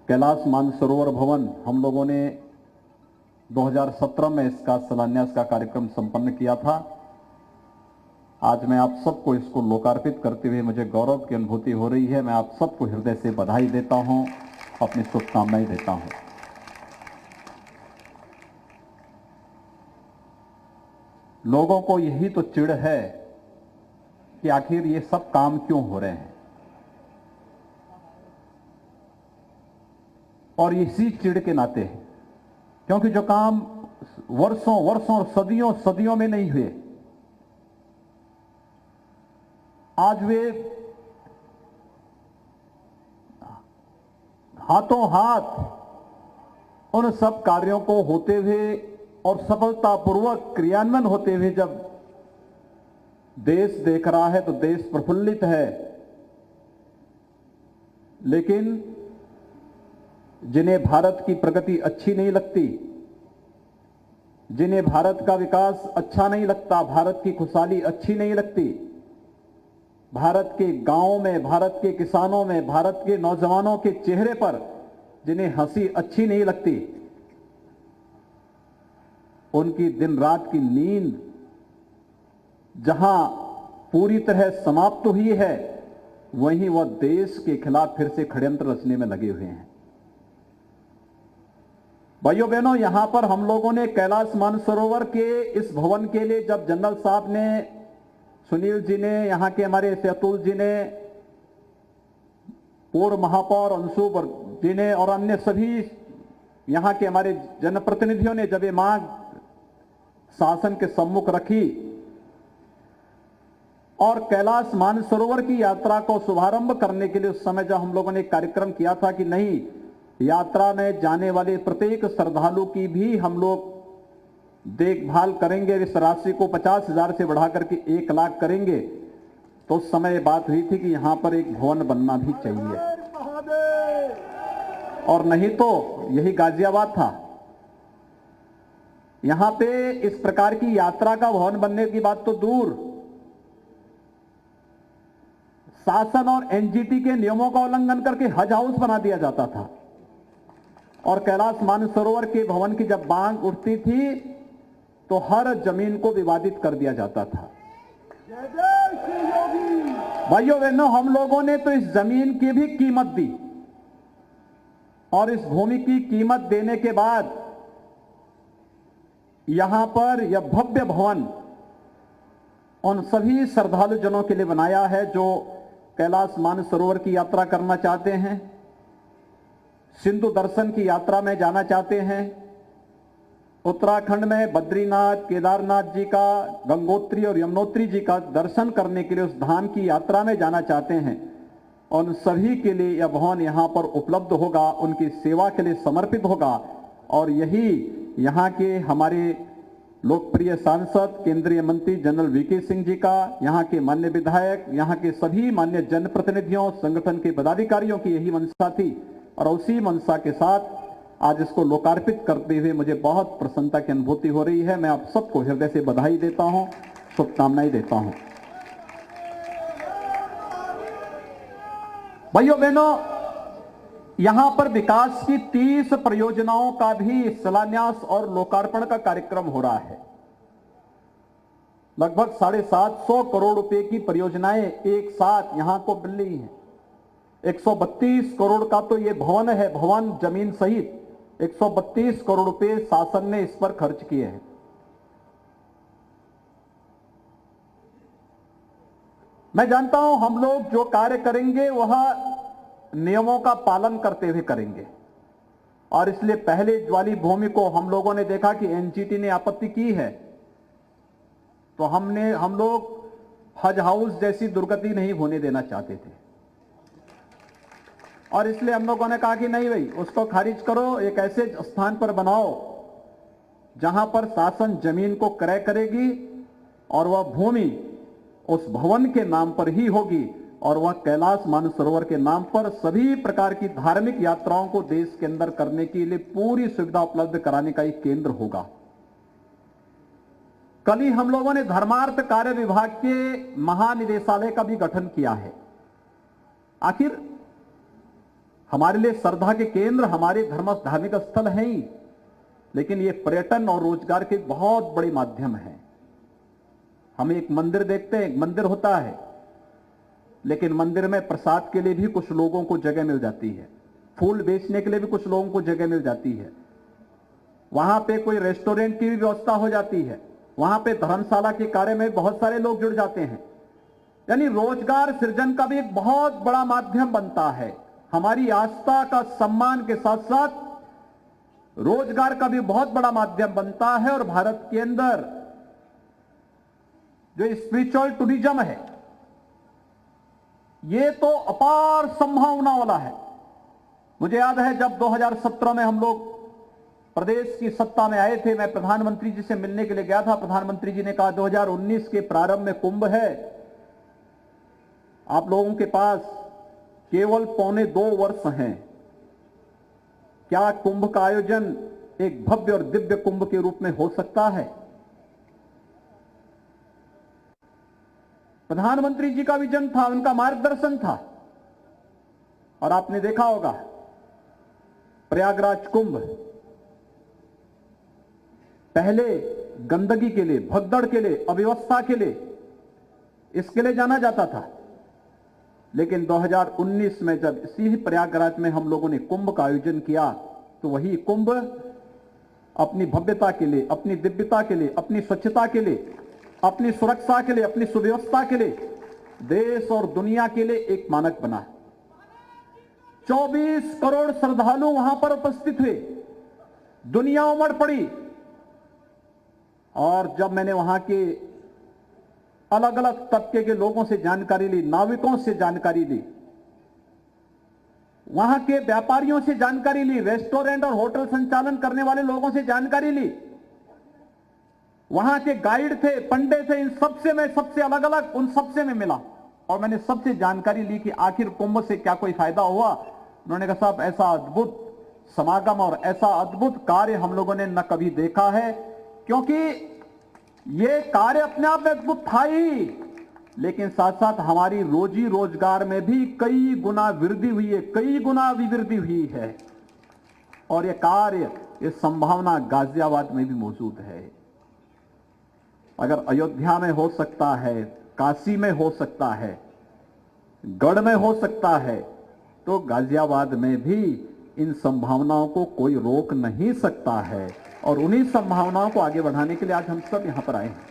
कैलाश मानसरोवर भवन हम लोगों ने 2017 में इसका शिलान्यास का कार्यक्रम संपन्न किया था। आज मैं आप सबको इसको लोकार्पित करते हुए मुझे गौरव की अनुभूति हो रही है। मैं आप सबको हृदय से बधाई देता हूं, अपनी शुभकामनाएं देता हूं। लोगों को यही तो चिढ़ है कि आखिर ये सब काम क्यों हो रहे हैं, और इसी चिढ़ के नाते क्योंकि जो काम वर्षों वर्षों और सदियों सदियों में नहीं हुए, आज वे हाथों हाथ उन सब कार्यों को होते हुए और सफलतापूर्वक क्रियान्वयन होते हुए जब देश देख रहा है तो देश प्रफुल्लित है। लेकिन जिन्हें भारत की प्रगति अच्छी नहीं लगती, जिन्हें भारत का विकास अच्छा नहीं लगता, भारत की खुशहाली अच्छी नहीं लगती, भारत के गांवों में, भारत के किसानों में, भारत के नौजवानों के चेहरे पर जिन्हें हंसी अच्छी नहीं लगती, उनकी दिन रात की नींद जहां पूरी तरह समाप्त हुई है, वहीं वह देश के खिलाफ फिर से षड्यंत्र रचने में लगे हुए हैं। भाइयों बहनों, यहां पर हम लोगों ने कैलाश मानसरोवर के इस भवन के लिए जब जनरल साहब ने, सुनील जी ने, यहां के हमारे सेतुल जी ने, पूर्व महापौर अंशु जी ने और अन्य सभी यहां के हमारे जनप्रतिनिधियों ने जब ये मांग शासन के सम्मुख रखी और कैलाश मानसरोवर की यात्रा को शुभारंभ करने के लिए उस समय जब हम लोगों ने एक कार्यक्रम किया था कि नहीं, यात्रा में जाने वाले प्रत्येक श्रद्धालु की भी हम लोग देखभाल करेंगे, इस राशि को 50,000 से बढ़ाकर के 1 लाख करेंगे, तो उस समय बात हुई थी कि यहां पर एक भवन बनना भी चाहिए, और नहीं तो यही गाजियाबाद था। यहां पे इस प्रकार की यात्रा का भवन बनने की बात तो दूर, शासन और एनजीटी के नियमों का उल्लंघन करके हज हाउस बना दिया जाता था। और कैलाश मानसरोवर के भवन की जब मांग उठती थी तो हर जमीन को विवादित कर दिया जाता था। भाइयों बहनों, हम लोगों ने तो इस जमीन की भी कीमत दी, और इस भूमि की कीमत देने के बाद यहां पर यह भव्य भवन उन सभी श्रद्धालु जनों के लिए बनाया है जो कैलाश मानसरोवर की यात्रा करना चाहते हैं, सिंधु दर्शन की यात्रा में जाना चाहते हैं, उत्तराखंड में बद्रीनाथ, केदारनाथ जी का, गंगोत्री और यमुनोत्री जी का दर्शन करने के लिए उस धाम की यात्रा में जाना चाहते हैं। उन सभी के लिए यह भवन यहां पर उपलब्ध होगा, उनकी सेवा के लिए समर्पित होगा। और यही यहां के हमारे लोकप्रिय सांसद, केंद्रीय मंत्री जनरल वीके सिंह जी का, यहां के मान्य विधायक, यहां के सभी मान्य जनप्रतिनिधियों, संगठन के पदाधिकारियों की यही मंशा थी, और उसी मंशा के साथ आज इसको लोकार्पित करते हुए मुझे बहुत प्रसन्नता की अनुभूति हो रही है। मैं आप सबको हृदय से बधाई देता हूं, शुभकामनाएं देता हूं। भाइयों बहनों, यहां पर विकास की 30 परियोजनाओं का भी शिलान्यास और लोकार्पण का कार्यक्रम हो रहा है। लगभग 750 करोड़ रुपए की परियोजनाएं एक साथ यहां को मिल रही हैं। 132 करोड़ का तो ये भवन है, भवन जमीन सहित 132 करोड़ रुपए शासन ने इस पर खर्च किए हैं। मैं जानता हूं हम लोग जो कार्य करेंगे वह नियमों का पालन करते हुए करेंगे, और इसलिए पहले वाली भूमि को हम लोगों ने देखा कि एनजीटी ने आपत्ति की है, तो हम लोग हज हाउस जैसी दुर्गति नहीं होने देना चाहते थे, और इसलिए हम लोगों ने कहा कि नहीं भाई, उसको खारिज करो, एक ऐसे स्थान पर बनाओ जहां पर शासन जमीन को क्रय करेगी और वह भूमि उस भवन के नाम पर ही होगी, और वह कैलाश मानसरोवर के नाम पर सभी प्रकार की धार्मिक यात्राओं को देश के अंदर करने के लिए पूरी सुविधा उपलब्ध कराने का एक केंद्र होगा। कल ही हम लोगों ने धर्मार्थ कार्य विभाग के महानिदेशालय का भी गठन किया है। आखिर हमारे लिए श्रद्धा के केंद्र हमारे धार्मिक स्थल हैं ही, लेकिन ये पर्यटन और रोजगार के बहुत बड़े माध्यम हैं। हम एक मंदिर देखते हैं, एक मंदिर होता है, लेकिन मंदिर में प्रसाद के लिए भी कुछ लोगों को जगह मिल जाती है, फूल बेचने के लिए भी कुछ लोगों को जगह मिल जाती है, वहां पे कोई रेस्टोरेंट की भी व्यवस्था हो जाती है, वहां पे धर्मशाला के कार्य में बहुत सारे लोग जुड़ जाते हैं। यानी रोजगार सृजन का भी एक बहुत बड़ा माध्यम बनता है। हमारी आस्था का सम्मान के साथ साथ रोजगार का भी बहुत बड़ा माध्यम बनता है। और भारत के अंदर जो स्पिरिचुअल टूरिज्म है, ये तो अपार संभावना वाला है। मुझे याद है जब 2017 में हम लोग प्रदेश की सत्ता में आए थे, मैं प्रधानमंत्री जी से मिलने के लिए गया था। प्रधानमंत्री जी ने कहा 2019 के प्रारंभ में कुंभ है, आप लोगों के पास केवल 2.25 वर्ष हैं, क्या कुंभ का आयोजन एक भव्य और दिव्य कुंभ के रूप में हो सकता है? प्रधानमंत्री जी का विजन था, उनका मार्गदर्शन था। और आपने देखा होगा प्रयागराज कुंभ पहले गंदगी के लिए, भगदड़ के लिए, अव्यवस्था के लिए, इसके लिए जाना जाता था। लेकिन 2019 में जब इसी ही प्रयागराज में हम लोगों ने कुंभ का आयोजन किया, तो वही कुंभ अपनी भव्यता के लिए, अपनी दिव्यता के लिए, अपनी स्वच्छता के लिए, अपनी सुरक्षा के लिए, अपनी सुव्यवस्था के लिए देश और दुनिया के लिए एक मानक बना। 24 करोड़ श्रद्धालु वहां पर उपस्थित हुए, दुनिया उमड़ पड़ी। और जब मैंने वहां के अलग अलग तबके के लोगों से जानकारी ली, नाविकों से जानकारी ली, वहां के व्यापारियों से जानकारी ली, रेस्टोरेंट और होटल संचालन करने वाले लोगों से जानकारी ली, वहां के गाइड थे, पंडित थे, इन सबसे मैं सबसे अलग अलग उन सबसे मैं मिला और मैंने सबसे जानकारी ली कि आखिर कुंभ से क्या कोई फायदा हुआ। उन्होंने कहा साहब ऐसा अद्भुत समागम और ऐसा अद्भुत कार्य हम लोगों ने न कभी देखा है, क्योंकि ये कार्य अपने आप में अद्भुत था ही, लेकिन साथ साथ हमारी रोजी रोजगार में भी कई गुना वृद्धि हुई है, कई गुना अभिवृद्धि हुई है। और ये कार्य, ये संभावना गाजियाबाद में भी मौजूद है। अगर अयोध्या में हो सकता है, काशी में हो सकता है, गढ़ में हो सकता है, तो गाजियाबाद में भी इन संभावनाओं को कोई रोक नहीं सकता है। और उन्हीं संभावनाओं को आगे बढ़ाने के लिए आज हम सब यहां पर आए हैं।